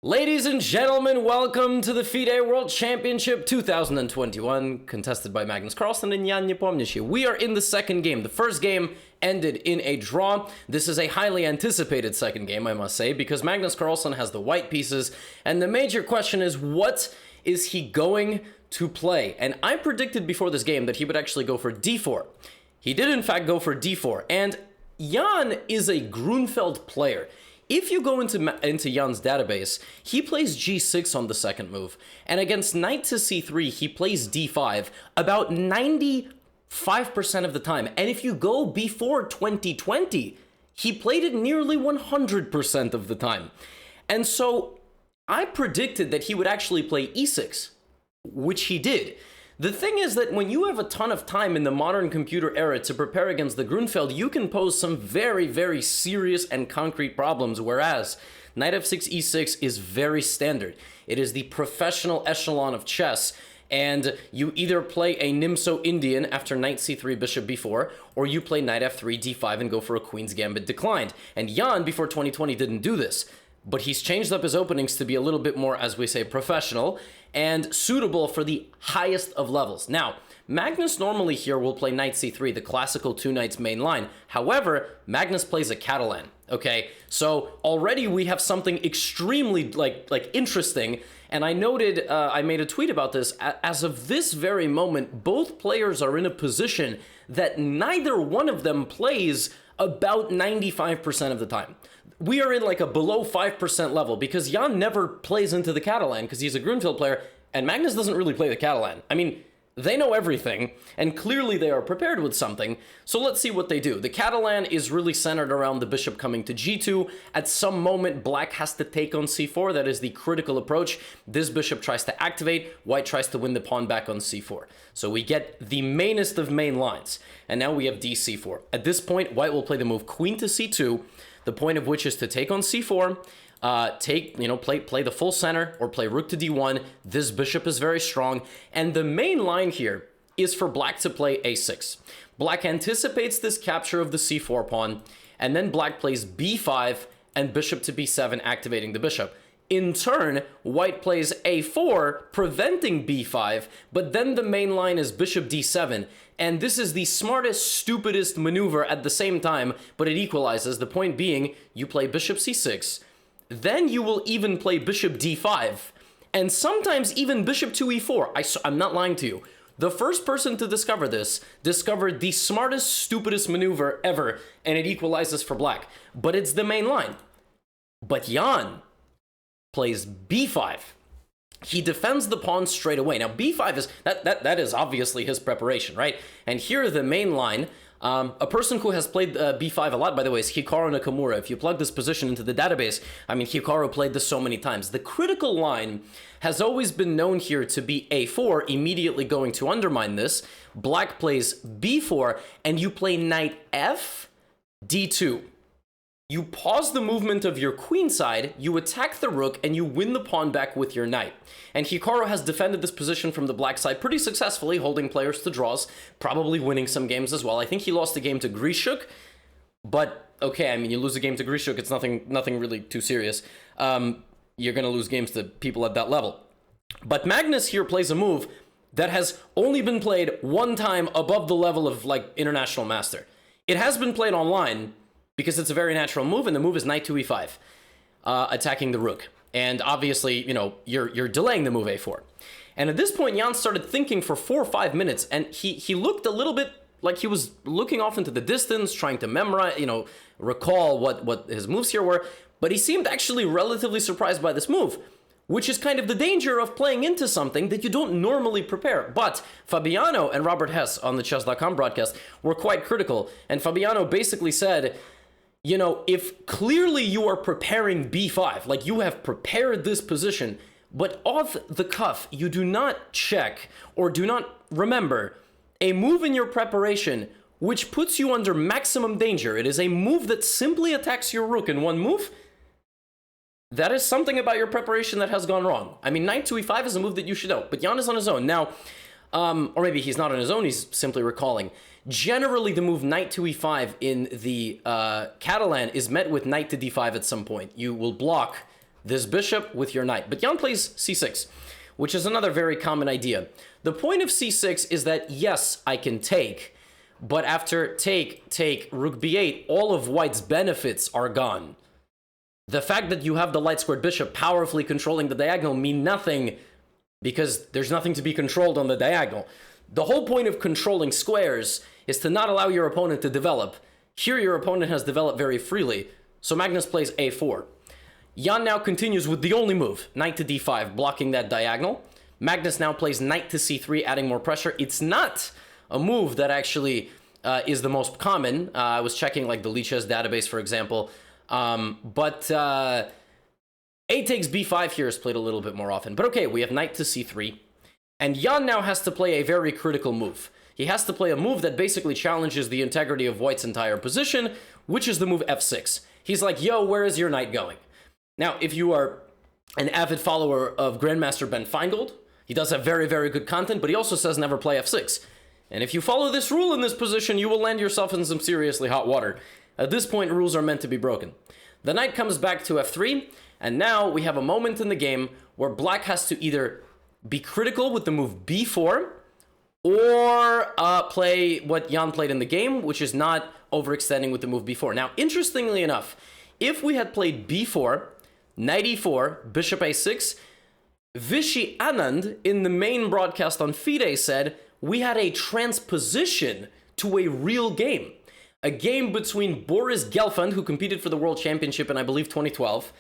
Ladies and gentlemen, welcome to the FIDE World Championship 2021, contested by Magnus, Carlsen, and Jan Nepomniachtchi. We are in the second game. The first game ended in a draw. This is a highly anticipated second game, I must say, because Magnus Carlsen has the white pieces, and the major question is, what is he going to play? And I predicted before this game that he would actually go for d4. He did, in fact, go for d4, and Jan is a Grunfeld player. If you go into Jan's database, he plays g6 on the second move, and against knight to c3, he plays d5 about 95% of the time. And if you go before 2020, he played it nearly 100% of the time. And so I predicted that he would actually play e6, which he did. The thing is that when you have a ton of time in the modern computer era to prepare against the Grunfeld, you can pose some very, very serious and concrete problems, whereas knight f6, e6 is very standard. It is the professional echelon of chess, and you either play a Nimso Indian after knight c3, bishop b4, or you play knight f3, d5, and go for a queen's gambit declined. And Jan, before 2020, didn't do this. But he's changed up his openings to be a little bit more, as we say, professional and suitable for the highest of levels. Now, Magnus normally here will play knight c3, the classical two knights main line. However, Magnus plays a Catalan, okay? So already we have something extremely like interesting, and I noted, I made a tweet about this. As of this very moment, both players are in a position that neither one of them plays about 95% of the time. We are in like a below 5% level because Jan never plays into the Catalan because he's a Grunfeld player, and Magnus doesn't really play the Catalan. I mean, they know everything, and clearly they are prepared with something, so let's see what they do. The Catalan is really centered around the bishop coming to g2. At some moment, black has to take on c4. That is the critical approach. This bishop tries to activate, white tries to win the pawn back on c4. So we get the mainest of main lines, and now we have dc4. At this point, white will play the move queen to c2, the point of which is to take on c4, play the full center, or play rook to d1. This bishop is very strong, and the main line here is for black to play a6. Black anticipates this capture of the c4 pawn, and then black plays b5 and bishop to b7, activating the bishop. In turn, white plays a4, preventing b5, but then the main line is bishop d7, and this is the smartest, stupidest maneuver at the same time, but it equalizes. The point being, you play bishop c6, then you will even play bishop d5, and sometimes even bishop to e4. I'm not lying to you. The first person to discover this discovered the smartest, stupidest maneuver ever, and it equalizes for black. But it's the main line. But Jan plays b5. He defends the pawn straight away. Now, b5 is, that is obviously his preparation, right? And here the main line, a person who has played b5 a lot, by the way, is Hikaru Nakamura. If you plug this position into the database, I mean, Hikaru played this so many times. The critical line has always been known here to be a4, immediately going to undermine this. Black plays b4, and you play knight f, d2. You pause the movement of your queen side, you attack the rook, and you win the pawn back with your knight. And Hikaru has defended this position from the black side pretty successfully, holding players to draws, probably winning some games as well. I think he lost a game to Grishuk, but okay, I mean, you lose a game to Grishuk, it's nothing really too serious. You're going to lose games to people at that level. But Magnus here plays a move that has only been played one time above the level of, like, international master. It has been played online, because it's a very natural move, and the move is knight to e5, attacking the rook. And obviously, you know, you're delaying the move a4. And at this point, Jan started thinking for 4 or 5 minutes, and he looked a little bit like he was looking off into the distance, trying to memorize, recall what his moves here were, but he seemed actually relatively surprised by this move, which is kind of the danger of playing into something that you don't normally prepare. But Fabiano and Robert Hess on the Chess.com broadcast were quite critical, and Fabiano basically said, you know, if clearly you are preparing b5, like you have prepared this position, but off the cuff, you do not check or do not remember a move in your preparation which puts you under maximum danger. It is a move that simply attacks your rook in one move. That is something about your preparation that has gone wrong. I mean, knight to e5 is a move that you should know, but Jan is on his own. Now, or maybe he's not on his own, he's simply recalling. Generally, the move knight to e5 in the Catalan is met with knight to d5 at some point. You will block this bishop with your knight. But Jan plays c6, which is another very common idea. The point of c6 is that, yes, I can take, but after take, rook b8, all of white's benefits are gone. The fact that you have the light-squared bishop powerfully controlling the diagonal mean nothing because there's nothing to be controlled on the diagonal. The whole point of controlling squares is to not allow your opponent to develop. Here, your opponent has developed very freely, so Magnus plays a4. Jan now continues with the only move, knight to d5, blocking that diagonal. Magnus now plays knight to c3, adding more pressure. It's not a move that actually is the most common. I was checking like the Lichess database, for example. But a takes b5 here is played a little bit more often. But okay, we have knight to c3. And Jan now has to play a very critical move. He has to play a move that basically challenges the integrity of white's entire position, which is the move f6. He's like, yo, where is your knight going? Now, if you are an avid follower of Grandmaster Ben Feingold, he does have very, very good content, but he also says never play f6. And if you follow this rule in this position, you will land yourself in some seriously hot water. At this point, rules are meant to be broken. The knight comes back to f3, and now we have a moment in the game where black has to either be critical with the move b4, or play what Jan played in the game, which is not overextending with the move b4. Now, interestingly enough, if we had played b4, knight e4, bishop a6, Vishy Anand in the main broadcast on FIDE said we had a transposition to a real game. A game between Boris Gelfand, who competed for the World Championship in, I believe, 2012,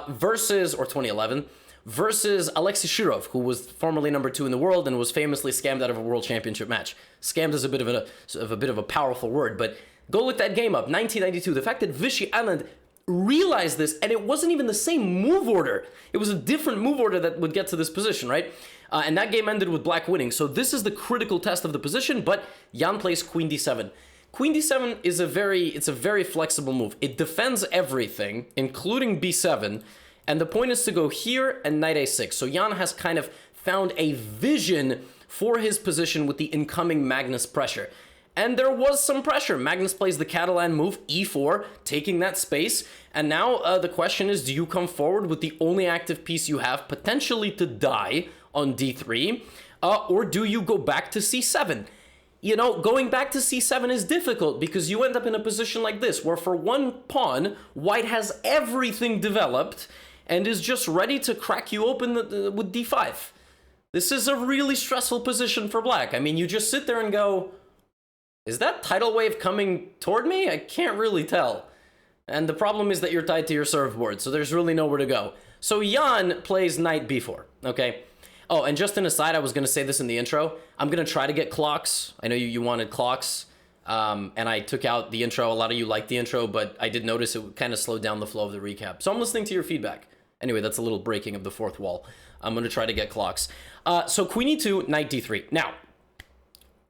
versus 2011, versus Alexei Shirov, who was formerly number 2 in the world and was famously scammed out of a World Championship match. Scammed is a bit of a powerful word, but go look that game up, 1992. The fact that Vishy Anand realized this, and it wasn't even the same move order. It was a different move order that would get to this position, right? And that game ended with black winning. So this is the critical test of the position, but Jan plays queen d7. Queen d7 is a very flexible move. It defends everything, including b7, and the point is to go here and knight a6. So Jan has kind of found a vision for his position with the incoming Magnus pressure. And there was some pressure. Magnus plays the Catalan move, e4, taking that space. And now the question is, do you come forward with the only active piece you have, potentially to die on d3, or do you go back to c7? You know, going back to c7 is difficult because you end up in a position like this, where for one pawn, white has everything developed and is just ready to crack you open with d5. This is a really stressful position for black. I mean, you just sit there and go, is that tidal wave coming toward me? I can't really tell. And the problem is that you're tied to your surfboard, so there's really nowhere to go. So Jan plays knight b4, okay? Oh, and just an aside, I was going to say this in the intro. I'm going to try to get clocks. I know you wanted clocks, and I took out the intro. A lot of you liked the intro, but I did notice it kind of slowed down the flow of the recap. So I'm listening to your feedback. Anyway, that's a little breaking of the fourth wall. I'm going to try to get clocks. So queen e2, knight d3. Now,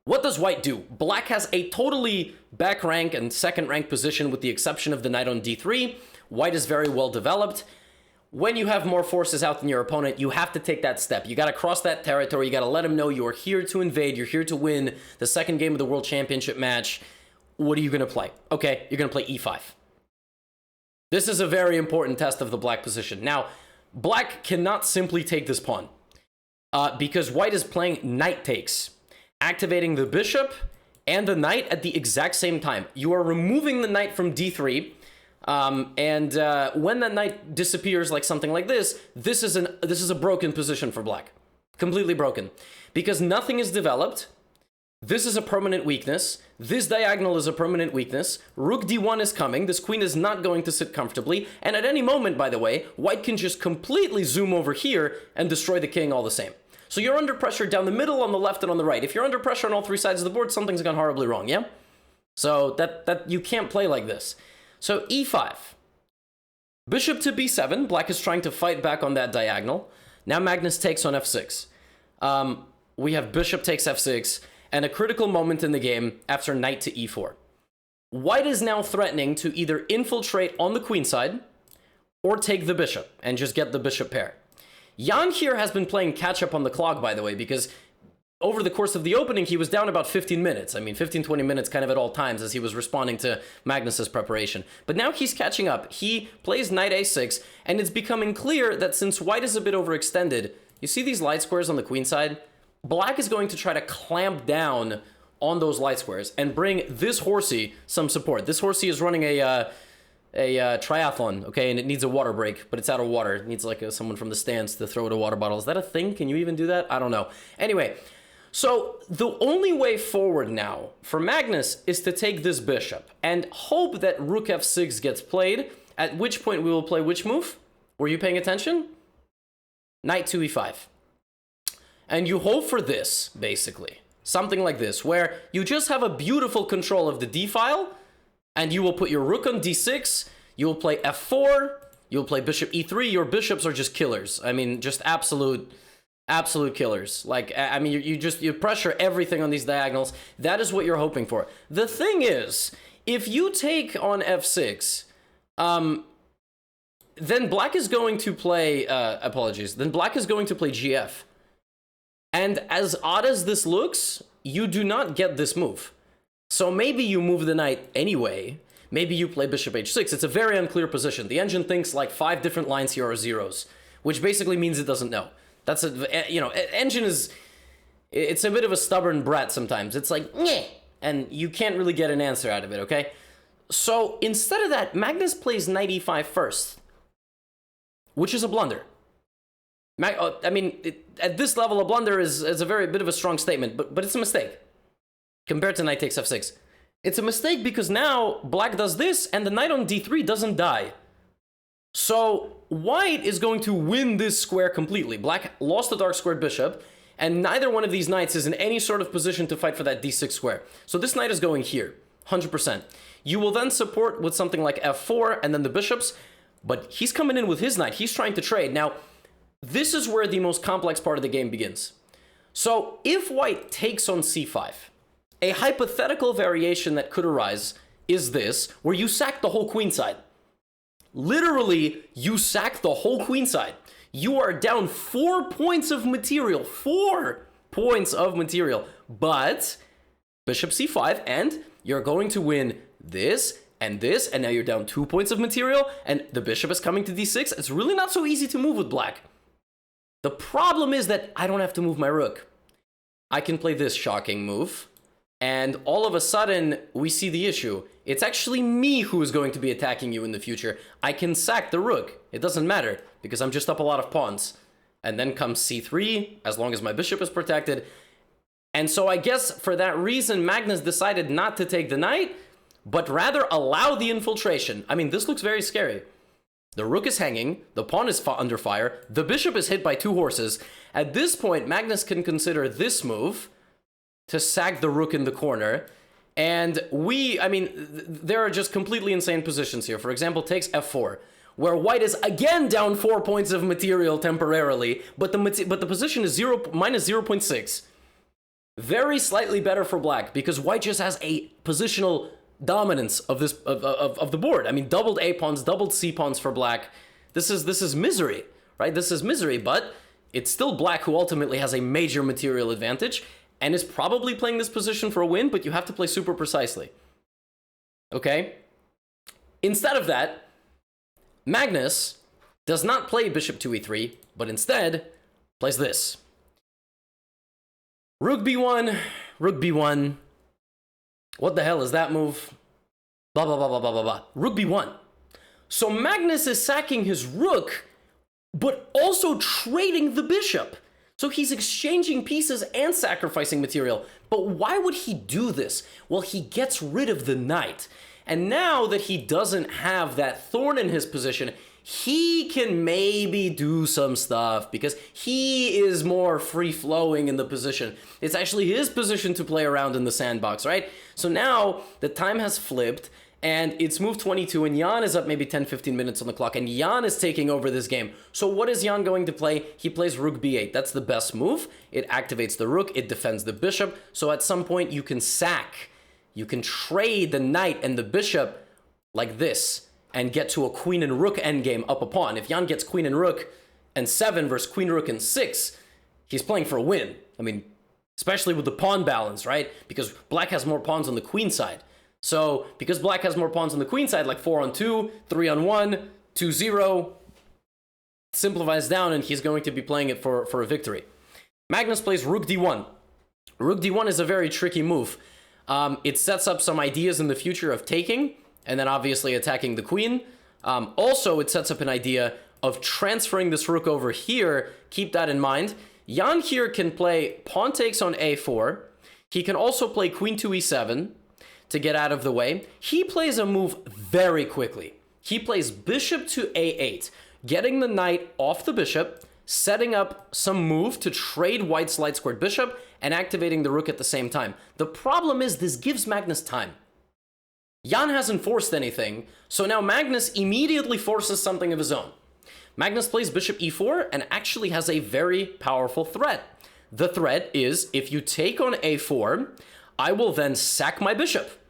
what does white do? Black has a totally back rank and second rank position with the exception of the knight on d3. White is very well developed. When you have more forces out than your opponent, you have to take that step. You got to cross that territory. You got to let him know you're here to invade. You're here to win the second game of the World Championship match. What are you going to play? Okay, you're going to play e5. This is a very important test of the black position. Now, black cannot simply take this pawn because white is playing knight takes, activating the bishop and the knight at the exact same time. You are removing the knight from d3, and when that knight disappears like something like this, this is a broken position for black. Completely broken. Because nothing is developed. This is a permanent weakness. This diagonal is a permanent weakness. Rook d1 is coming. This queen is not going to sit comfortably. And at any moment, by the way, white can just completely zoom over here and destroy the king all the same. So you're under pressure down the middle, on the left, and on the right. If you're under pressure on all three sides of the board, something's gone horribly wrong, yeah? So that you can't play like this. So e5. Bishop to b7. Black is trying to fight back on that diagonal. Now Magnus takes on f6. We have bishop takes f6. And a critical moment in the game after knight to e4. White is now threatening to either infiltrate on the queen side or take the bishop and just get the bishop pair. Jan here has been playing catch up on the clock, by the way, because over the course of the opening, he was down about 15 minutes. I mean, 15, 20 minutes kind of at all times as he was responding to Magnus's preparation. But now he's catching up. He plays knight a6, and it's becoming clear that since white is a bit overextended, you see these light squares on the queen side? Black is going to try to clamp down on those light squares and bring this horsey some support. This horsey is running a triathlon, okay, and it needs a water break, but it's out of water. It needs like someone from the stands to throw it a water bottle. Is that a thing? Can you even do that? I don't know. Anyway, so the only way forward now for Magnus is to take this bishop and hope that rook f6 gets played, at which point we will play which move? Were you paying attention? Knight 2e5. And you hope for this, basically. Something like this, where you just have a beautiful control of the d file, and you will put your rook on d6, you will play f4, you'll play bishop e3, your bishops are just killers. I mean, just absolute killers. Like, I mean, you pressure everything on these diagonals. That is what you're hoping for. The thing is, if you take on f6, then black is going to play, then black is going to play gf. And as odd as this looks, you do not get this move. So maybe you move the knight anyway. Maybe you play bishop h6. It's a very unclear position. The engine thinks like 5 different lines here are zeros, which basically means it doesn't know. That's a, you know, engine is, it's a bit of a stubborn brat sometimes. It's like, nyeh, and you can't really get an answer out of it, okay? So instead of that, Magnus plays knight e5 first, which is a blunder. I mean, at this level, a blunder is a very bit of a strong statement, but it's a mistake compared to knight takes f6. It's a mistake because now black does this and the knight on d3 doesn't die. So white is going to win this square completely. Black lost the dark squared bishop, and neither one of these knights is in any sort of position to fight for that d6 square. So this knight is going here, 100%. You will then support with something like f4 and then the bishops, but he's coming in with his knight. He's trying to trade. Now, this is where the most complex part of the game begins. So if white takes on c5, a hypothetical variation that could arise is this, where you sack the whole queen side. Literally, you sack the whole queen side. You are down 4 points of material. 4 points of material. But bishop c5, and you're going to win this, and now you're down 2 points of material, and the bishop is coming to d6. It's really not so easy to move with black. The problem is that I don't have to move my rook. I can play this shocking move, and all of a sudden, we see the issue. It's actually me who is going to be attacking you in the future. I can sack the rook. It doesn't matter, because I'm just up a lot of pawns. And then comes c3, as long as my bishop is protected. And so I guess for that reason, Magnus decided not to take the knight, but rather allow the infiltration. I mean, this looks very scary. The rook is hanging, the pawn is under fire, the bishop is hit by 2 horses. At this point, Magnus can consider this move to sack the rook in the corner. And there are just completely insane positions here. For example, takes f4, where white is again down 4 points of material temporarily, but the position is minus 0.6. Very slightly better for black, because white just has a positional dominance of this of the board. I mean, doubled a pawns, doubled c pawns for black. This is misery, right? This is misery, but it's still black who ultimately has a major material advantage and is probably playing this position for a win, but you have to play super precisely. Okay? Instead of that, Magnus does not play bishop 2e3, but instead plays this. Rook b1, rook b1. What the hell is that move? Blah, blah, blah, blah, blah, blah, blah. Rook b1. So Magnus is sacking his rook, but also trading the bishop. So he's exchanging pieces and sacrificing material. But why would he do this? Well, he gets rid of the knight. And now that he doesn't have that thorn in his position, he can maybe do some stuff because he is more free-flowing in the position. It's actually his position to play around in the sandbox, right? So now the time has flipped and it's move 22 and Jan is up maybe 10-15 minutes on the clock and Jan is taking over this game. So what is Jan going to play? He plays rook b8. That's the best move. It activates the rook. It defends the bishop. So at some point you can sack. You can trade the knight and the bishop like this and get to a queen and rook endgame up a pawn. If Jan gets queen and rook and 7 versus queen, rook, and 6, he's playing for a win. I mean, especially with the pawn balance, right? Because black has more pawns on the queen side. So because black has more pawns on the queen side, like 4 on 2, 3 on 1, 2-0, simplifies down, and he's going to be playing it for a victory. Magnus plays rook d1. Rook d1 is a very tricky move. It sets up some ideas in the future of taking, and then obviously attacking the queen. Also, it sets up an idea of transferring this rook over here. Keep that in mind. Jan here can play pawn takes on a4. He can also play queen to e7 to get out of the way. He plays a move very quickly. He plays bishop to a8, getting the knight off the bishop, setting up some move to trade white's light squared bishop, and activating the rook at the same time. The problem is this gives Magnus time. Jan hasn't forced anything, so now Magnus immediately forces something of his own. Magnus plays bishop e4 and actually has a very powerful threat. The threat is, if you take on a4, I will then sack my bishop.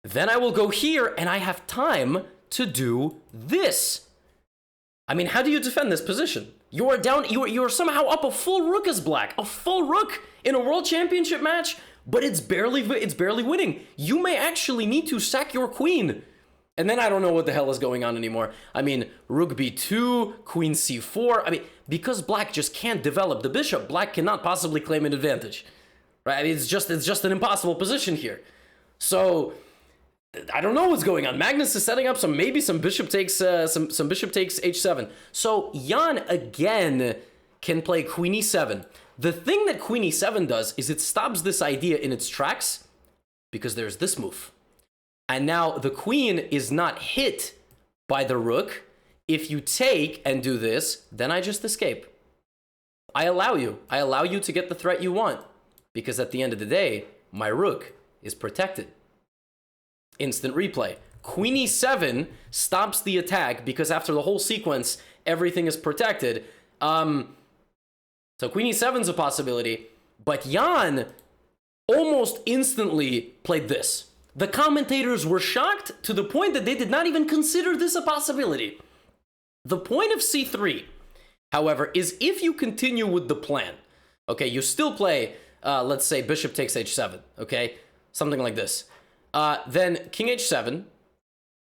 Then I will go here and I have time to do this. I mean, how do you defend this position? You are down, you are somehow up a full rook as black. A full rook in a world championship match, but it's barely winning. You may actually need to sack your queen. And then I don't know what the hell is going on anymore. I mean, rook b2, queen c4. I mean, because black just can't develop the bishop, black cannot possibly claim an advantage. Right? I mean, it's just an impossible position here. So I don't know what's going on. Magnus is setting up some bishop takes some bishop takes h7. So Jan again can play queen e7. The thing that queen e7 does is it stops this idea in its tracks because there's this move. And now the queen is not hit by the rook. If you take and do this, then I just escape. I allow you to get the threat you want, because at the end of the day, my rook is protected. Instant replay. Queen e7 stops the attack because after the whole sequence, everything is protected. So queen e7 is a possibility, but Jan almost instantly played this. The commentators were shocked to the point that they did not even consider this a possibility. The point of c3, however, is if you continue with the plan, okay, you still play, let's say bishop takes h7, okay, something like this. Then king h7,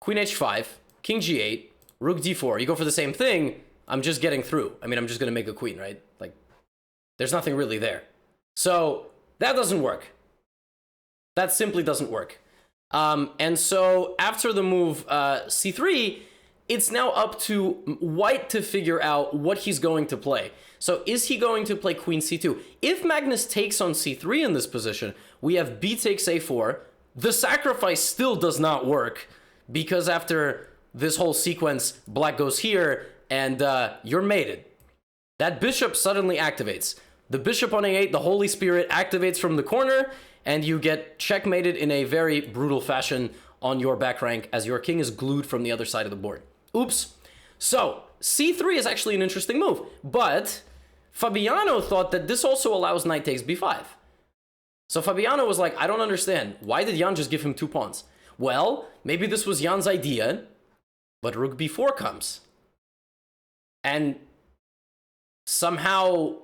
queen h5, king g8, rook d4. You go for the same thing. I'm just getting through. I mean, I'm just going to make a queen, right? Like, there's nothing really there. So that doesn't work. That simply doesn't work. And so after the move c3, it's now up to white to figure out what he's going to play. So is he going to play queen c2? If Magnus takes on c3 in this position, we have b takes a4. The sacrifice still does not work because after this whole sequence, black goes here and you're mated. That bishop suddenly activates. The bishop on a8, the Holy Spirit, activates from the corner, and you get checkmated in a very brutal fashion on your back rank as your king is glued from the other side of the board. Oops. So c3 is actually an interesting move, but Fabiano thought that this also allows knight takes b5. So Fabiano was like, I don't understand. Why did Jan just give him 2 pawns? Well, maybe this was Jan's idea, but rook b4 comes. And somehow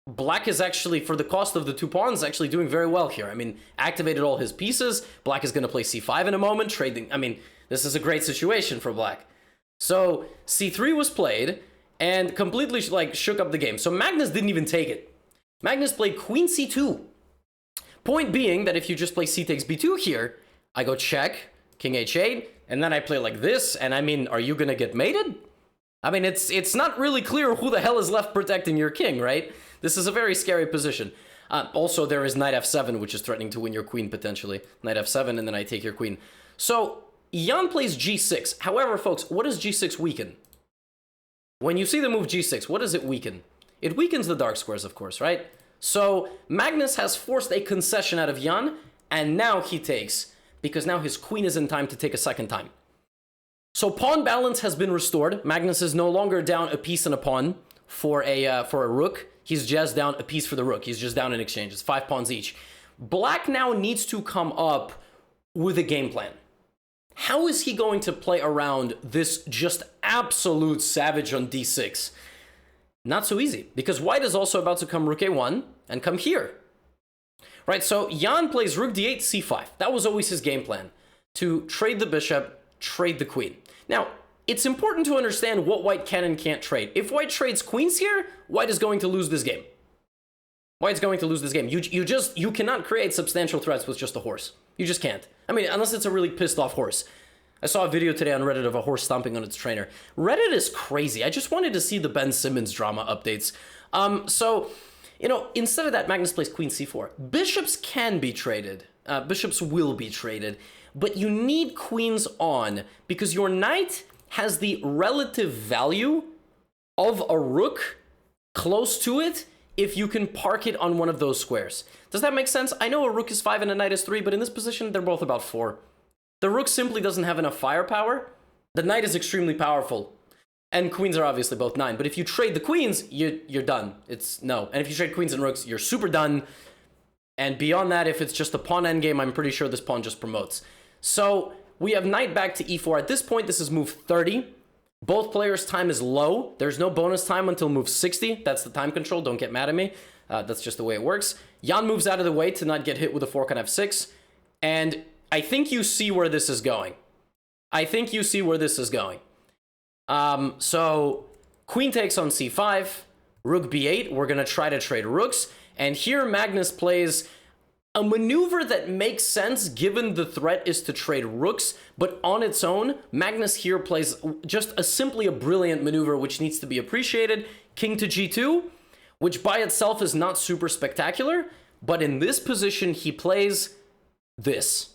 black is actually, for the cost of the 2 pawns, actually doing very well here. I mean, activated all his pieces. Black is going to play c5 in a moment, trading. I mean, this is a great situation for black. So c3 was played and completely like shook up the game. So Magnus didn't even take it. Magnus played queen c2. Point being that if you just play c takes b2 here, I go check, king h8, and then I play like this, and I mean, are you gonna get mated? I mean, it's not really clear who the hell is left protecting your king, right? This is a very scary position. Also, there is knight f7, which is threatening to win your queen potentially. Knight f7, and then I take your queen. So Jan plays g6. However, folks, what does g6 weaken? When you see the move g6, what does it weaken? It weakens the dark squares, of course, right? So Magnus has forced a concession out of Jan, and now he takes, because now his queen is in time to take a second time. So pawn balance has been restored. Magnus is no longer down a piece and a pawn for a rook. He's just down a piece for the rook. He's just down in exchange. It's 5 pawns each. Black now needs to come up with a game plan. How is he going to play around this just absolute savage on d6? Not so easy, because white is also about to come rook a1, and come here. Right, so Jan plays rook d8, c5. That was always his game plan, to trade the bishop, trade the queen. Now, it's important to understand what white can and can't trade. If white trades queens here, white is going to lose this game. White's going to lose this game. You cannot create substantial threats with just a horse. You just can't. I mean, unless it's a really pissed off horse. I saw a video today on Reddit of a horse stomping on its trainer. Reddit is crazy. I just wanted to see the Ben Simmons drama updates. So, you know, instead of that, Magnus plays queen c4. Bishops can be traded. Bishops will be traded. But you need queens on because your knight has the relative value of a rook close to it if you can park it on one of those squares. Does that make sense? I know a rook is 5 and a knight is 3, but in this position, they're both about 4. The rook simply doesn't have enough firepower. The knight is extremely powerful. And queens are obviously both 9. But if you trade the queens, you're done. It's no. And if you trade queens and rooks, you're super done. And beyond that, if it's just a pawn endgame, I'm pretty sure this pawn just promotes. So we have knight back to e4. At this point, this is move 30. Both players' time is low. There's no bonus time until move 60. That's the time control. Don't get mad at me. That's just the way it works. Jan moves out of the way to not get hit with a fork on f6. And I think you see where this is going. So queen takes on c5, rook b8. We're going to try to trade rooks. And here Magnus plays a maneuver that makes sense given the threat is to trade rooks, but on its own, Magnus here plays just simply a brilliant maneuver which needs to be appreciated. King to g2, which by itself is not super spectacular, but in this position he plays this.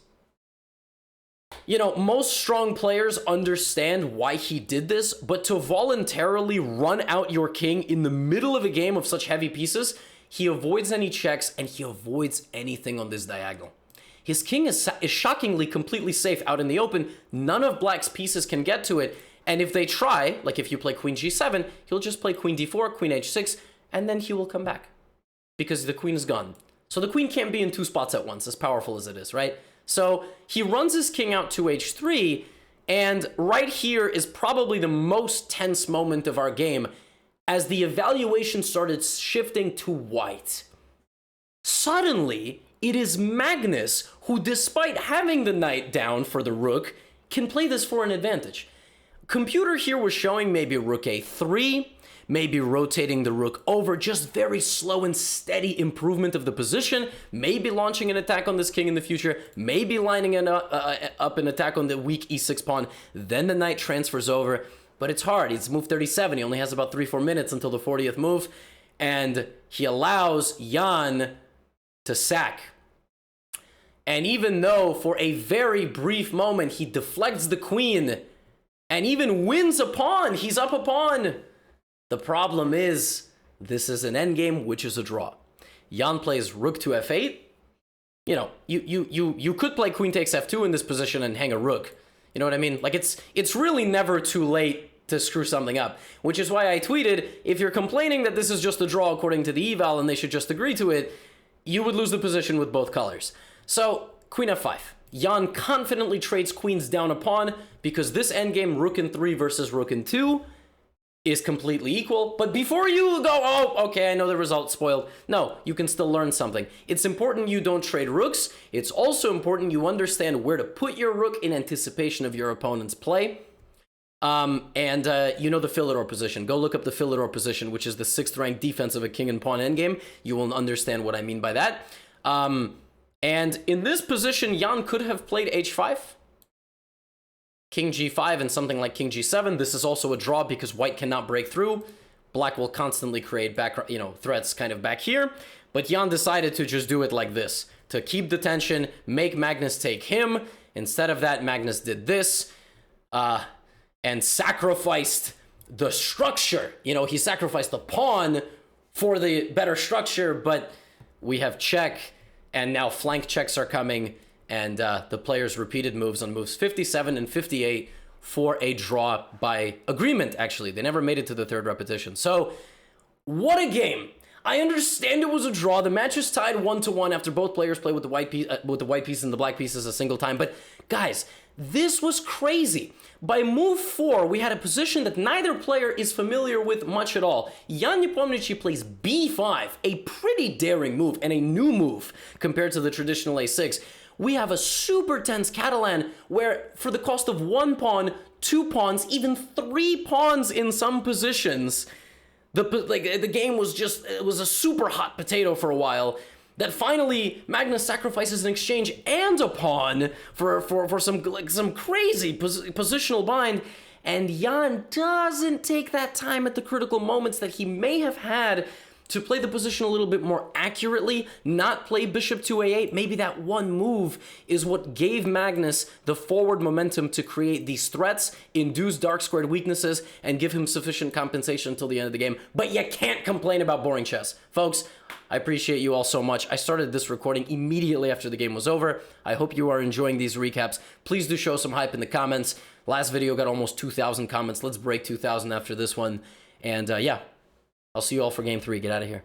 You know, most strong players understand why he did this, but to voluntarily run out your king in the middle of a game of such heavy pieces, he avoids any checks, and he avoids anything on this diagonal. His king is shockingly completely safe out in the open. None of black's pieces can get to it. And if they try, like if you play queen g7, he'll just play queen d4, queen h6, and then he will come back. Because the queen is gone. So the queen can't be in 2 spots at once, as powerful as it is, right? So he runs his king out to h3, and right here is probably the most tense moment of our game, as the evaluation started shifting to white. Suddenly, it is Magnus who, despite having the knight down for the rook, can play this for an advantage. Computer here was showing maybe rook a3, maybe rotating the rook over, just very slow and steady improvement of the position, maybe launching an attack on this king in the future, maybe lining up an attack on the weak e6 pawn, then the knight transfers over. But it's hard. It's move 37. He only has about 3-4 minutes until the 40th move. And he allows Jan to sack. And even though for a very brief moment he deflects the queen and even wins a pawn, he's up a pawn. The problem is, this is an endgame, which is a draw. Jan plays rook to f8. You know, you could play queen takes f2 in this position and hang a rook. You know what I mean? Like, it's really never too late to screw something up, which is why I tweeted, if you're complaining that this is just a draw according to the eval and they should just agree to it, you would lose the position with both colors. So, queen f5. Jan confidently trades queens down a pawn because this endgame, rook in 3 versus rook in 2, is completely equal. But before you go, oh, okay, I know the result spoiled. No, you can still learn something. It's important you don't trade rooks. It's also important you understand where to put your rook in anticipation of your opponent's play. You know the Philidor position. Go look up the Philidor position, which is the 6th ranked defense of a king and pawn endgame. You will understand what I mean by that. And in this position, Jan could have played h5. King g5 and something like king g7. This is also a draw because white cannot break through. Black will constantly create threats kind of back here. But Jan decided to just do it like this, to keep the tension, make Magnus take him. Instead of that, Magnus did this, and sacrificed the structure. You know, he sacrificed the pawn for the better structure, but we have check, and now flank checks are coming, and the players repeated moves on moves 57 and 58 for a draw by agreement, actually. They never made it to the 3rd repetition. So, what a game. I understand it was a draw. The match is tied 1-1 after both players play with the white piece and the black pieces a single time. But, guys, This was crazy. By move 4, we had a position that neither player is familiar with much at all. Jan Nepomniachtchi plays b5, a pretty daring move and a new move compared to the traditional a6. We have a super tense Catalan where for the cost of 1 pawn, 2 pawns, even 3 pawns in some positions, the game was just, it was a super hot potato for a while. That finally Magnus sacrifices an exchange and a pawn for some crazy positional bind, and Jan doesn't take that time at the critical moments that he may have had to play the position a little bit more accurately, not play bishop to a8. Maybe that one move is what gave Magnus the forward momentum to create these threats, induce dark squared weaknesses, and give him sufficient compensation until the end of the game. But you can't complain about boring chess. Folks, I appreciate you all so much. I started this recording immediately after the game was over. I hope you are enjoying these recaps. Please do show some hype in the comments. Last video got almost 2,000 comments. Let's break 2,000 after this one. And yeah, I'll see you all for game 3. Get out of here.